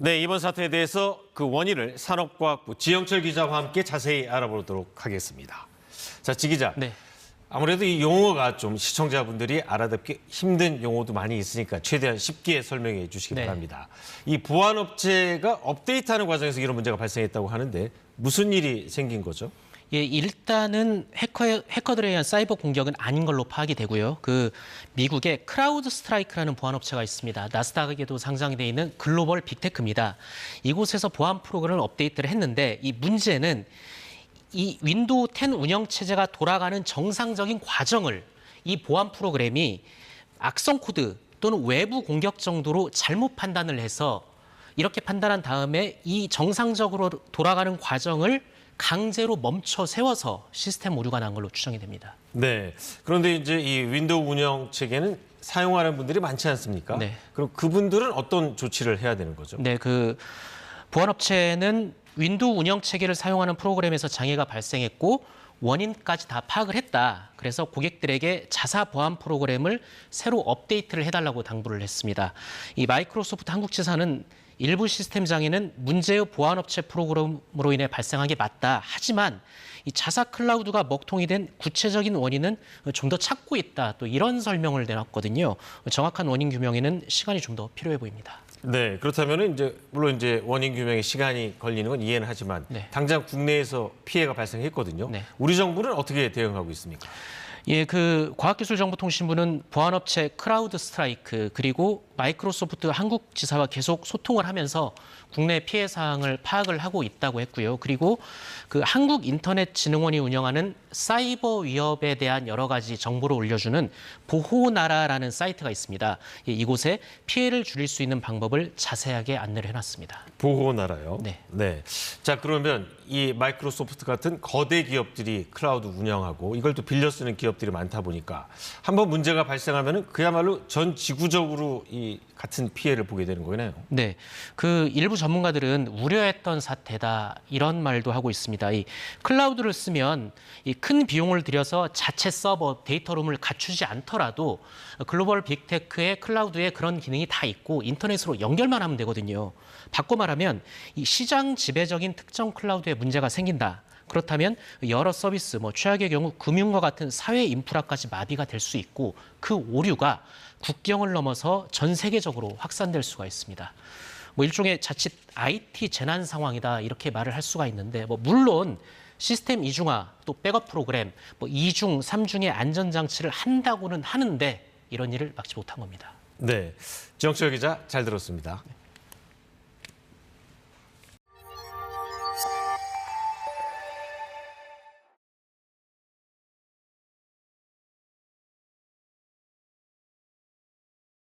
네, 이번 사태에 대해서 그 원인을 산업과학부 지영철 기자와 함께 자세히 알아보도록 하겠습니다. 자, 지 기자. 네. 아무래도 이 용어가 좀 시청자분들이 알아듣기 힘든 용어도 많이 있으니까 최대한 쉽게 설명해 주시기 바랍니다. 이 보안업체가 업데이트하는 과정에서 이런 문제가 발생했다고 하는데 무슨 일이 생긴 거죠? 예, 일단은 해커들에 의한 사이버 공격은 아닌 걸로 파악이 되고요. 그 미국의 크라우드 스트라이크라는 보안업체가 있습니다. 나스닥에도 상장이 돼 있는 글로벌 빅테크입니다. 이곳에서 보안 프로그램을 업데이트를 했는데 이 문제는 이 윈도우 10 운영 체제가 돌아가는 정상적인 과정을 이 보안 프로그램이 악성 코드 또는 외부 공격 정도로 잘못 판단을 해서 이렇게 판단한 다음에 이 정상적으로 돌아가는 과정을 강제로 멈춰 세워서 시스템 오류가 난 걸로 추정이 됩니다. 네. 그런데 이제 이 윈도우 운영 체계는 사용하는 분들이 많지 않습니까? 네. 그럼 그분들은 어떤 조치를 해야 되는 거죠? 네, 그 보안업체는 윈도우 운영 체계를 사용하는 프로그램에서 장애가 발생했고 원인까지 다 파악을 했다. 그래서 고객들에게 자사 보안 프로그램을 새로 업데이트를 해달라고 당부를 했습니다. 이 마이크로소프트 한국지사는 일부 시스템 장애는 문제의 보안업체 프로그램으로 인해 발생한 게 맞다. 하지만 이 자사 클라우드가 먹통이 된 구체적인 원인은 좀 더 찾고 있다. 또 이런 설명을 내놨거든요. 정확한 원인 규명에는 시간이 좀 더 필요해 보입니다. 네, 그렇다면은 이제 물론 이제 원인 규명에 시간이 걸리는 건 이해는 하지만 당장 국내에서 피해가 발생했거든요. 네. 우리 정부는 어떻게 대응하고 있습니까? 예, 그 과학기술정보통신부는 보안업체 크라우드 스트라이크 그리고 마이크로소프트 한국지사와 계속 소통을 하면서 국내 피해 사항을 파악을 하고 있다고 했고요. 그리고 그 한국인터넷진흥원이 운영하는 사이버 위협에 대한 여러 가지 정보를 올려주는 보호나라라는 사이트가 있습니다. 예, 이곳에 피해를 줄일 수 있는 방법을 자세하게 안내를 해놨습니다. 보호나라요? 네. 네. 자, 그러면 이 마이크로소프트 같은 거대 기업들이 클라우드 운영하고 이걸 또 빌려 쓰는 기업들이 많다 보니까 한번 문제가 발생하면은 그야말로 전 지구적으로 이 같은 피해를 보게 되는 거네요. 네, 그 일부 전문가들은 우려했던 사태다 이런 말도 하고 있습니다. 이 클라우드를 쓰면 이 큰 비용을 들여서 자체 서버 데이터룸을 갖추지 않더라도 글로벌 빅테크의 클라우드에 그런 기능이 다 있고 인터넷으로 연결만 하면 되거든요. 바꿔 말하면 이 시장 지배적인 특정 클라우드에 문제가 생긴다. 그렇다면 여러 서비스, 최악의 경우 금융과 같은 사회 인프라까지 마비가 될 수 있고 그 오류가 국경을 넘어서 전 세계적으로 확산될 수가 있습니다. 일종의 자칫 IT 재난 상황이다 이렇게 말을 할 수가 있는데 물론 시스템 이중화 또 백업 프로그램 이중, 삼중의 안전장치를 한다고는 하는데 이런 일을 막지 못한 겁니다. 네, 지영철 기자 잘 들었습니다.